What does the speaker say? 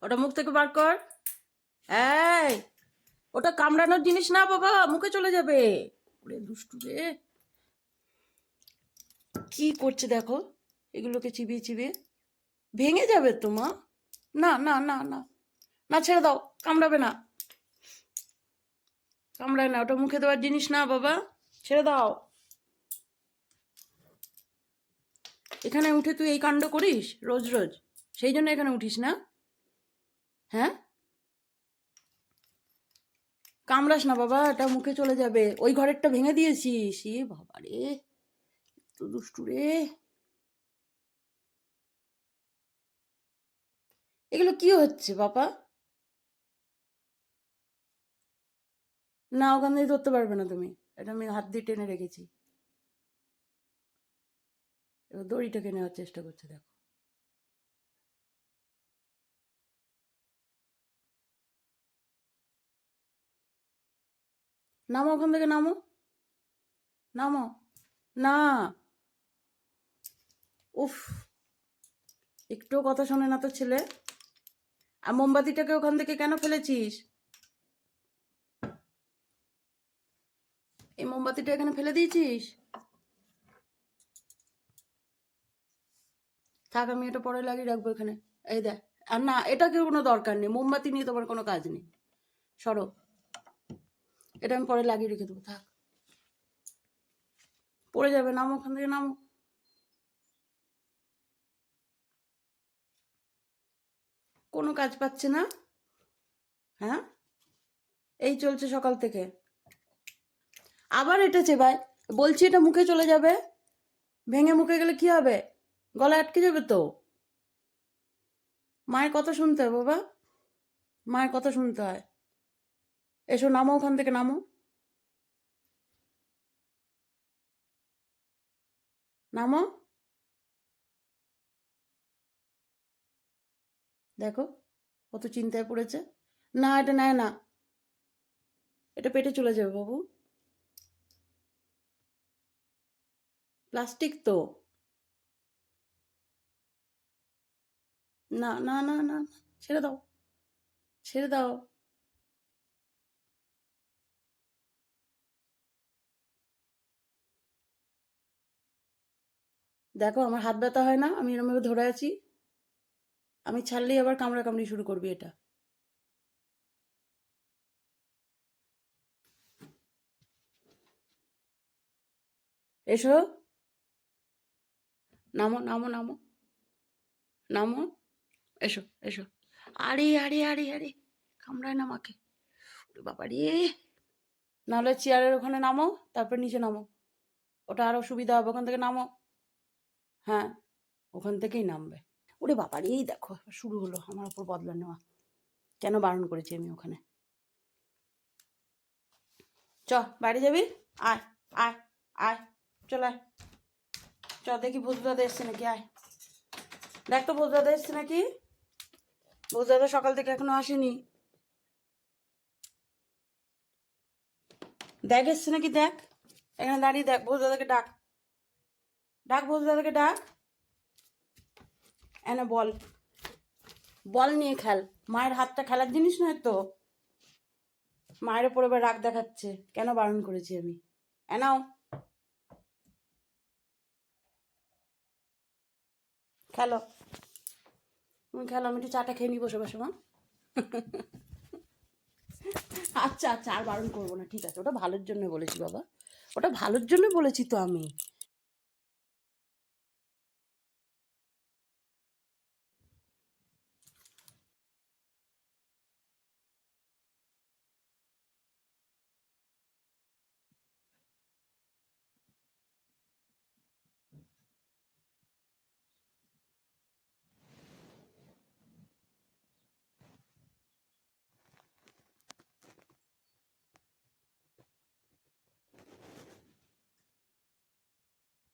ওটা মুখ থেকে বার কর। এই, ওটা কামড়ানোর জিনিস না বাবা, মুখে চলে যাবে। ওরে দুষ্টু রে, কি করছে দেখো, এগুলোকে চিবিয়ে চিবিয়ে ভেঙে যাবে তো মা। না না না না না, ছেড়ে দাও, কামড়াবে না, কামড়ায় না, ওটা মুখে দেওয়ার জিনিস না বাবা, ছেড়ে দাও। এখানে উঠে তুই এই কাণ্ড করিস রোজ রোজ, সেই জন্য এখানে উঠিস না? হ্যাঁ, কামড়াস না বাবা, এটা মুখে চলে যাবে। ওই ঘরেরটা ভেঙে দিয়েছিস, এ বাবা রে, তো দুষ্টু রে। এগুলো কি হচ্ছে বাবা? না, ওখান দিয়ে ধরতে পারবে না তুমি, এটা আমি হাত দিয়ে টেনে রেখেছি। এবার দড়িটাকে নেওয়ার চেষ্টা করছে দেখো। নামো ওখান থেকে, নামো, নামো। না, উফ, একটুও কথা শোনে না তো ছেলে। আর মোমবাতিটাকে ওখান থেকে কেন ফেলেছিস? এই মোমবাতিটা এখানে ফেলে দিয়েছিস? থাক, আমি এটা পরে লাগিয়ে রাখবো এখানে। এই দেখ, আর না, এটাকে কোনো দরকার নেই, মোমবাতি নিয়ে তোমার কোনো কাজ নেই, সরো। এটা আমি পরে লাগিয়ে রেখে দেবো, থাক, পড়ে যাবে, নামো ওখান থেকে, নামো। কোনো কাজ পাচ্ছে না? হ্যাঁ, এই চলছে সকাল থেকে, আবার এটা চেবায়। বলছি এটা মুখে চলে যাবে, ভেঙে মুখে গেলে কি হবে? গলায় আটকে যাবে তো। মায়ের কথা শুনতে হয় বাবা, মায়ের কথা শুনতে হয়। এসো, নামো ওখান থেকে, নামো, নামো। দেখো কত চিন্তায় পড়েছে। না, এটা নেয় না, এটা পেটে চলে যাবে বাবু, প্লাস্টিক তো। না না না না, ছেড়ে দাও, ছেড়ে দাও। দেখো আমার হাত ব্যথা হয় না, আমি এরমভাবে ধরে আছি, আমি ছাড়লেই আবার কামড়া কামড়ি শুরু করবি এটা। এসো, নামো নামো নামো, নামো, এসো এসো। আরে আরে আরে আরে, কামড়ায় না আমাকে, ওরে বাবা রে। নাহলে চেয়ারের ওখানে নামো, তারপর নিচে নামো, ওটা আরো সুবিধা হবে, ওখান থেকে নামো। হ্যাঁ, ওখান থেকেই নামবে। ওরে বাবা রে, এই দেখো এবার শুরু হলো আমার উপর বদলা নেওয়া। কেন বারণ করেছি আমি ওখানে? চ, বাইরে যাবি? আয়, আয়, আয়, চল আয়, চ দেখি ভোজদাদা এসছে নাকি, আয় দেখ তো ভোজদাদা এসছে নাকি। ভোজদাদা সকাল থেকে এখনো আসেনি, দেখ এসছে নাকি দেখ, এখানে দাঁড়িয়ে দেখ, ভোজদাদাকে ডাক, ডাক ভোজদাদাকে ডাক। এনে বল, বল নিয়ে খেল, মায়ের হাতটা খেলার জিনিস নয় তো। মায়ের ওপর এবার রাগ দেখাচ্ছে, কেন বারণ করেছি আমি? এনাও, খেলো, তুমি খেলো, আমি একটু চাটা খেয়ে নিই বসে বসে মা। আচ্ছা আচ্ছা, আর বারণ করবো না, ঠিক আছে, ওটা ভালোর জন্য বলেছি বাবা, ওটা ভালোর জন্য বলেছি তো আমি।